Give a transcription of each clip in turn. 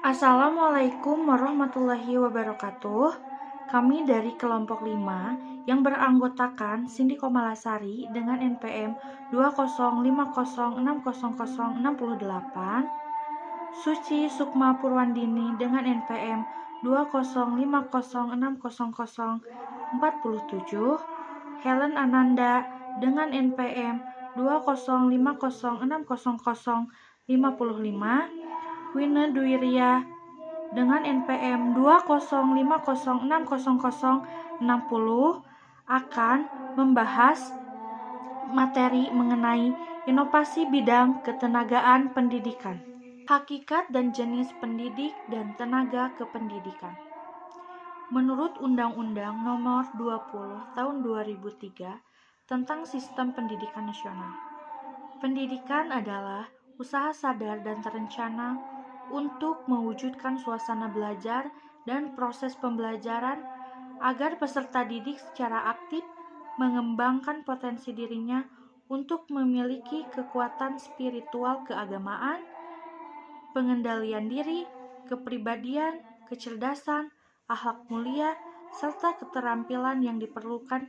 Assalamualaikum warahmatullahi wabarakatuh. Kami dari kelompok 5 yang beranggotakan Cindy Komalasari dengan NPM 205060068, Suci Sukma Purwandini dengan NPM 205060047, Helen Ananda dengan NPM 205060055, Wina Dwiria dengan NPM 205060060 akan membahas materi mengenai inovasi bidang ketenagaan pendidikan, hakikat dan jenis pendidik dan tenaga kependidikan. Menurut Undang-Undang Nomor 20 Tahun 2003 tentang Sistem Pendidikan Nasional, pendidikan adalah usaha sadar dan terencana untuk mewujudkan suasana belajar dan proses pembelajaran agar peserta didik secara aktif mengembangkan potensi dirinya untuk memiliki kekuatan spiritual keagamaan, pengendalian diri, kepribadian, kecerdasan, akhlak mulia, serta keterampilan yang diperlukan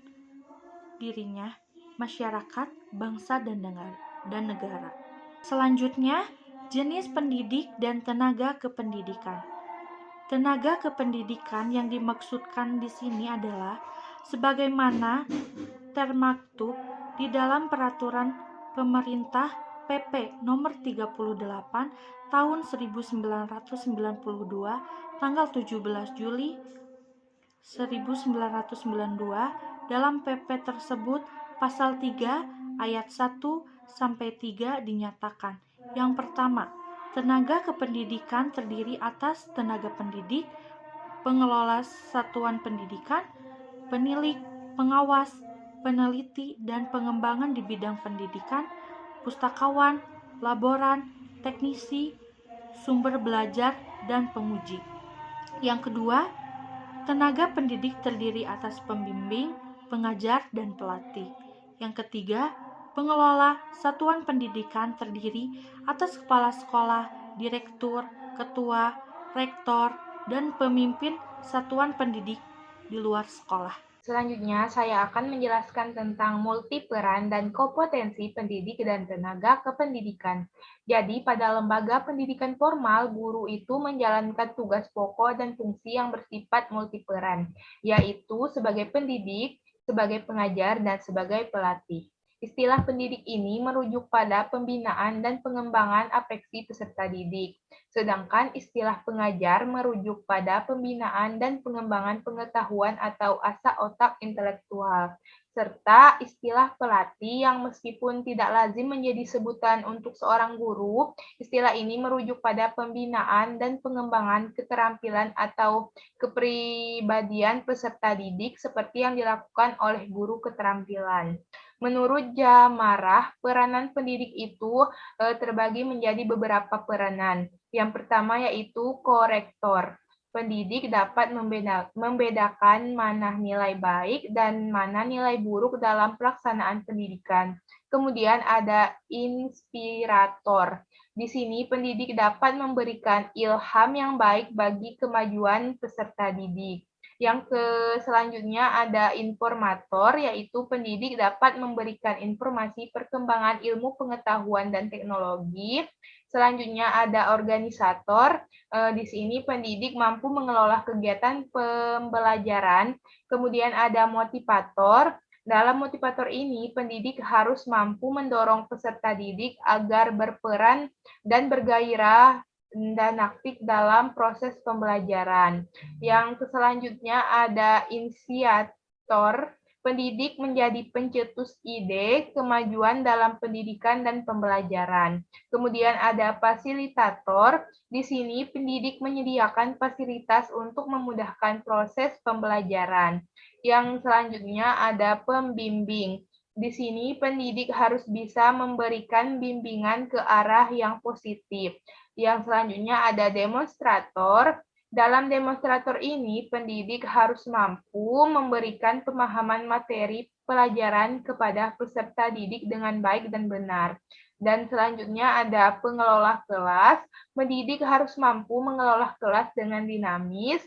dirinya, masyarakat, bangsa, dan negara. Selanjutnya, jenis pendidik dan tenaga kependidikan. Tenaga kependidikan yang dimaksudkan di sini adalah sebagaimana termaktub di dalam peraturan pemerintah PP nomor 38 tahun 1992 tanggal 17 Juli 1992. Dalam PP tersebut pasal 3 ayat 1 sampai 3 dinyatakan. Yang pertama, tenaga kependidikan terdiri atas tenaga pendidik, pengelola satuan pendidikan, penilik, pengawas, peneliti dan pengembangan di bidang pendidikan, pustakawan, laboran, teknisi, sumber belajar dan penguji. Yang kedua, tenaga pendidik terdiri atas pembimbing, pengajar, dan pelatih. Yang ketiga, pengelola satuan pendidikan terdiri atas kepala sekolah, direktur, ketua, rektor, dan pemimpin satuan pendidik di luar sekolah. Selanjutnya, saya akan menjelaskan tentang multiperan dan kompetensi pendidik dan tenaga kependidikan. Jadi, pada lembaga pendidikan formal, guru itu menjalankan tugas pokok dan fungsi yang bersifat multiperan, yaitu sebagai pendidik, sebagai pengajar, dan sebagai pelatih. Istilah pendidik ini merujuk pada pembinaan dan pengembangan apeksi peserta didik, sedangkan istilah pengajar merujuk pada pembinaan dan pengembangan pengetahuan atau asa otak intelektual, serta istilah pelatih yang meskipun tidak lazim menjadi sebutan untuk seorang guru, istilah ini merujuk pada pembinaan dan pengembangan keterampilan atau kepribadian peserta didik seperti yang dilakukan oleh guru keterampilan. Menurut Jamarah, peranan pendidik itu terbagi menjadi beberapa peranan. Yang pertama yaitu korektor. Pendidik dapat membedakan mana nilai baik dan mana nilai buruk dalam pelaksanaan pendidikan. Kemudian ada inspirator. Di sini pendidik dapat memberikan ilham yang baik bagi kemajuan peserta didik. Yang selanjutnya ada informator, yaitu pendidik dapat memberikan informasi perkembangan ilmu pengetahuan dan teknologi. Selanjutnya ada organisator. Di sini pendidik mampu mengelola kegiatan pembelajaran. Kemudian ada motivator. Dalam motivator ini, pendidik harus mampu mendorong peserta didik agar berperan dan bergairah dan aktif dalam proses pembelajaran. Yang selanjutnya ada inisiator. Pendidik menjadi pencetus ide kemajuan dalam pendidikan dan pembelajaran. Kemudian ada fasilitator. Di sini pendidik menyediakan fasilitas untuk memudahkan proses pembelajaran. Yang selanjutnya ada pembimbing. Di sini pendidik harus bisa memberikan bimbingan ke arah yang positif. Yang selanjutnya ada demonstrator. Dalam demonstrator ini, pendidik harus mampu memberikan pemahaman materi pelajaran kepada peserta didik dengan baik dan benar. Dan selanjutnya ada pengelola kelas. Pendidik harus mampu mengelola kelas dengan dinamis.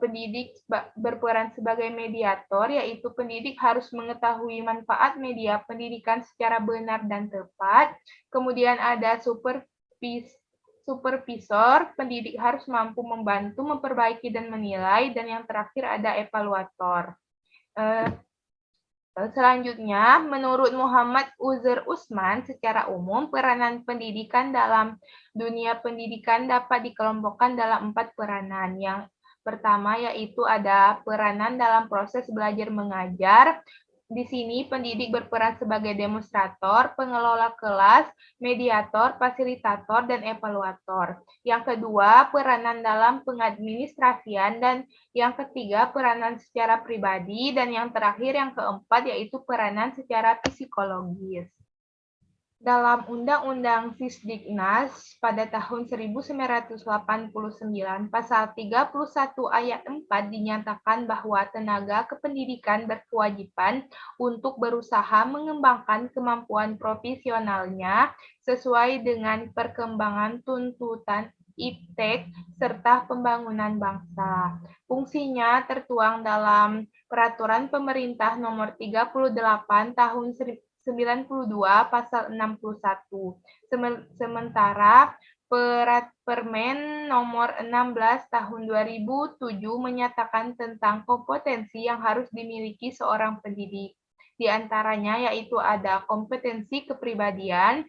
Pendidik berperan sebagai mediator, yaitu pendidik harus mengetahui manfaat media pendidikan secara benar dan tepat. Kemudian ada supervisor, pendidik harus mampu membantu, memperbaiki, dan menilai. Dan yang terakhir ada evaluator. Selanjutnya, menurut Muhammad Uzair Usman, secara umum peranan pendidikan dalam dunia pendidikan dapat dikelompokkan dalam 4 peranan. Yang pertama yaitu ada peranan dalam proses belajar mengajar. Di sini pendidik berperan sebagai demonstrator, pengelola kelas, mediator, fasilitator, dan evaluator. Yang kedua, peranan dalam pengadministrasian, dan yang ketiga, peranan secara pribadi, dan yang terakhir, yang keempat, yaitu peranan secara psikologis. Dalam Undang-Undang Sisdiknas pada tahun 1989, pasal 31 ayat 4 dinyatakan bahwa tenaga kependidikan berkewajiban untuk berusaha mengembangkan kemampuan profesionalnya sesuai dengan perkembangan tuntutan iptek serta pembangunan bangsa. Fungsinya tertuang dalam Peraturan Pemerintah Nomor 38 Tahun 92 pasal 61. Sementara Permen Nomor 16 Tahun 2007 menyatakan tentang kompetensi yang harus dimiliki seorang pendidik. Di antaranya yaitu ada kompetensi kepribadian,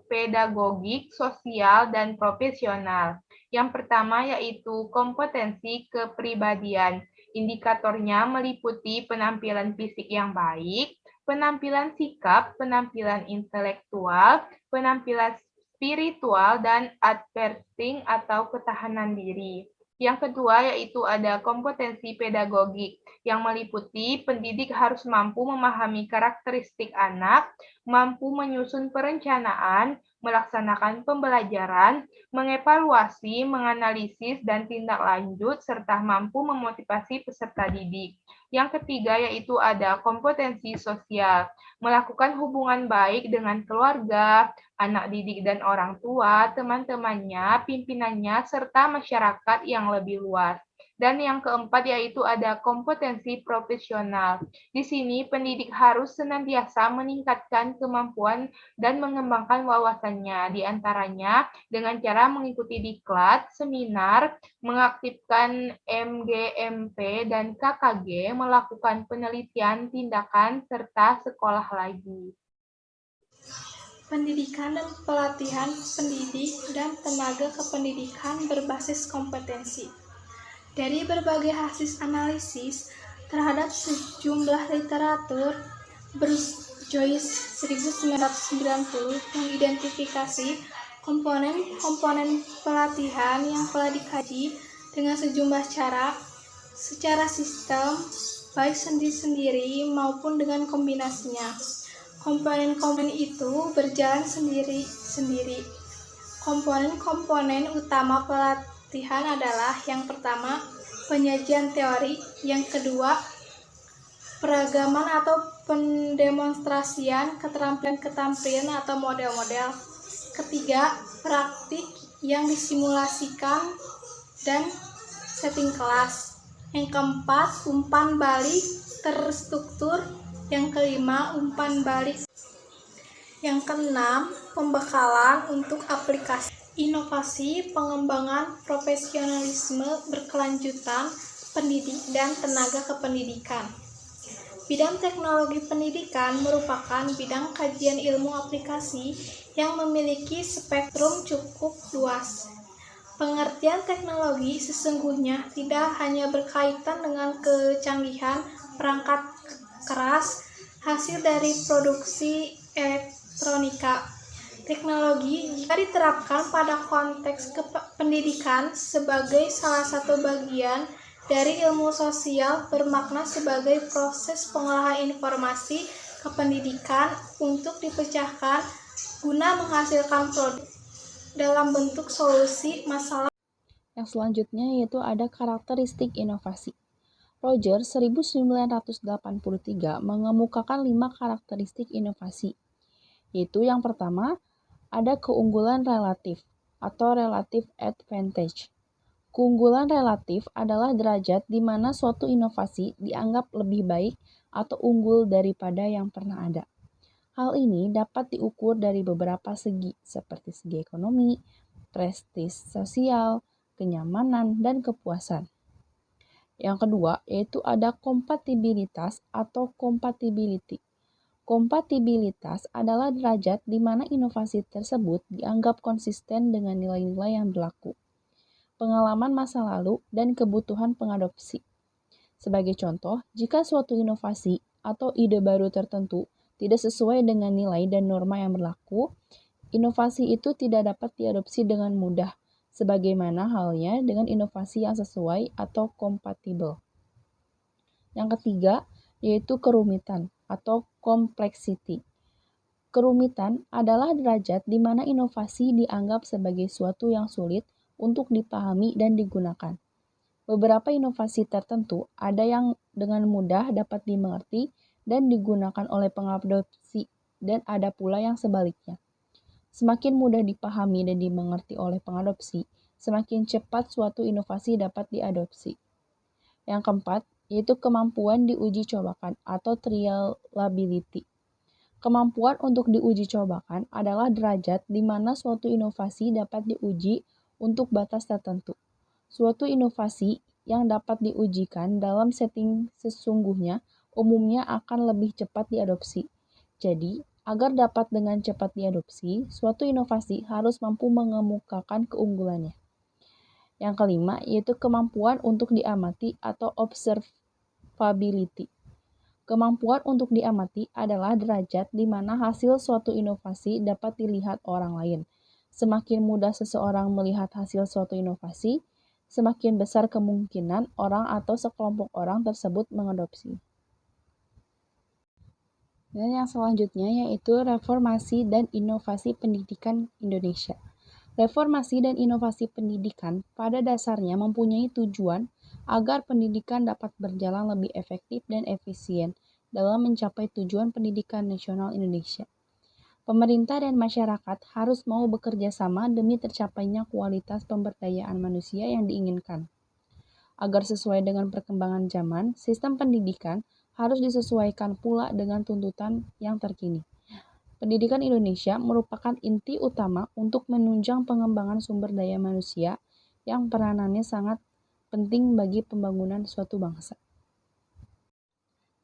pedagogik, sosial, dan profesional. Yang pertama yaitu kompetensi kepribadian. Indikatornya meliputi penampilan fisik yang baik, penampilan sikap, penampilan intelektual, penampilan spiritual, dan advertising atau ketahanan diri. Yang kedua yaitu ada kompetensi pedagogik yang meliputi pendidik harus mampu memahami karakteristik anak, mampu menyusun perencanaan, melaksanakan pembelajaran, mengevaluasi, menganalisis, dan tindak lanjut, serta mampu memotivasi peserta didik. Yang ketiga yaitu ada kompetensi sosial, melakukan hubungan baik dengan keluarga, anak didik dan orang tua, teman-temannya, pimpinannya, serta masyarakat yang lebih luas. Dan yang keempat yaitu ada kompetensi profesional. Di sini pendidik harus senantiasa meningkatkan kemampuan dan mengembangkan wawasannya, di antaranya dengan cara mengikuti diklat, seminar, mengaktifkan MGMP dan KKG, melakukan penelitian, tindakan, serta sekolah lagi. Pendidikan dan pelatihan pendidik dan tenaga kependidikan berbasis kompetensi. Dari berbagai hasil analisis terhadap sejumlah literatur, Joyce 1990 mengidentifikasi komponen-komponen pelatihan yang telah dikaji dengan sejumlah cara, secara sistem, baik sendiri-sendiri maupun dengan kombinasinya. Komponen-komponen itu berjalan sendiri-sendiri. Komponen-komponen utama pelatihan adalah yang pertama, penyajian teori, yang kedua, peragaman atau pendemonstrasian keterampilan atau model-model, ketiga, praktik yang disimulasikan dan setting kelas, yang keempat, umpan balik terstruktur, yang kelima, umpan balik. Yang keenam, pembekalan untuk aplikasi. Inovasi, pengembangan profesionalisme berkelanjutan, pendidik dan tenaga kependidikan. Bidang teknologi pendidikan merupakan bidang kajian ilmu aplikasi yang memiliki spektrum cukup luas. Pengertian teknologi sesungguhnya tidak hanya berkaitan dengan kecanggihan perangkat keras hasil dari produksi elektronika. Teknologi jika diterapkan pada konteks pendidikan sebagai salah satu bagian dari ilmu sosial bermakna sebagai proses pengolahan informasi kependidikan untuk dipecahkan guna menghasilkan produk dalam bentuk solusi masalah. Yang selanjutnya yaitu ada karakteristik inovasi. Roger 1983 mengemukakan 5 karakteristik inovasi, yaitu yang pertama ada keunggulan relatif atau relative advantage. Keunggulan relatif adalah derajat di mana suatu inovasi dianggap lebih baik atau unggul daripada yang pernah ada. Hal ini dapat diukur dari beberapa segi, seperti segi ekonomi, prestis sosial, kenyamanan, dan kepuasan. Yang kedua, yaitu ada kompatibilitas atau compatibility. Kompatibilitas adalah derajat di mana inovasi tersebut dianggap konsisten dengan nilai-nilai yang berlaku, pengalaman masa lalu, dan kebutuhan pengadopsi. Sebagai contoh, jika suatu inovasi atau ide baru tertentu tidak sesuai dengan nilai dan norma yang berlaku, inovasi itu tidak dapat diadopsi dengan mudah, sebagaimana halnya dengan inovasi yang sesuai atau kompatibel. Yang ketiga, yaitu kerumitan atau complexity. Kerumitan adalah derajat di mana inovasi dianggap sebagai suatu yang sulit untuk dipahami dan digunakan. Beberapa inovasi tertentu ada yang dengan mudah dapat dimengerti dan digunakan oleh pengadopsi, dan ada pula yang sebaliknya. Semakin mudah dipahami dan dimengerti oleh pengadopsi, semakin cepat suatu inovasi dapat diadopsi. Yang keempat, yaitu kemampuan diuji cobakan atau trialability. Kemampuan untuk diuji cobakan adalah derajat di mana suatu inovasi dapat diuji untuk batas tertentu. Suatu inovasi yang dapat diujikan dalam setting sesungguhnya umumnya akan lebih cepat diadopsi. Jadi, agar dapat dengan cepat diadopsi, suatu inovasi harus mampu mengemukakan keunggulannya. Yang kelima, yaitu kemampuan untuk diamati atau observability. Kemampuan untuk diamati adalah derajat di mana hasil suatu inovasi dapat dilihat orang lain. Semakin mudah seseorang melihat hasil suatu inovasi, semakin besar kemungkinan orang atau sekelompok orang tersebut mengadopsi. Dan yang selanjutnya yaitu reformasi dan inovasi pendidikan Indonesia. Reformasi dan inovasi pendidikan pada dasarnya mempunyai tujuan agar pendidikan dapat berjalan lebih efektif dan efisien dalam mencapai tujuan pendidikan nasional Indonesia. Pemerintah dan masyarakat harus mau bekerja sama demi tercapainya kualitas pemberdayaan manusia yang diinginkan. Agar sesuai dengan perkembangan zaman, sistem pendidikan harus disesuaikan pula dengan tuntutan yang terkini. Pendidikan Indonesia merupakan inti utama untuk menunjang pengembangan sumber daya manusia yang peranannya sangat penting bagi pembangunan suatu bangsa.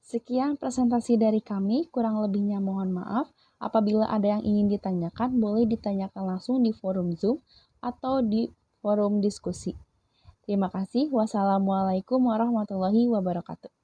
Sekian presentasi dari kami, kurang lebihnya mohon maaf. Apabila ada yang ingin ditanyakan, boleh ditanyakan langsung di forum Zoom atau di forum diskusi. Terima kasih. Wassalamualaikum warahmatullahi wabarakatuh.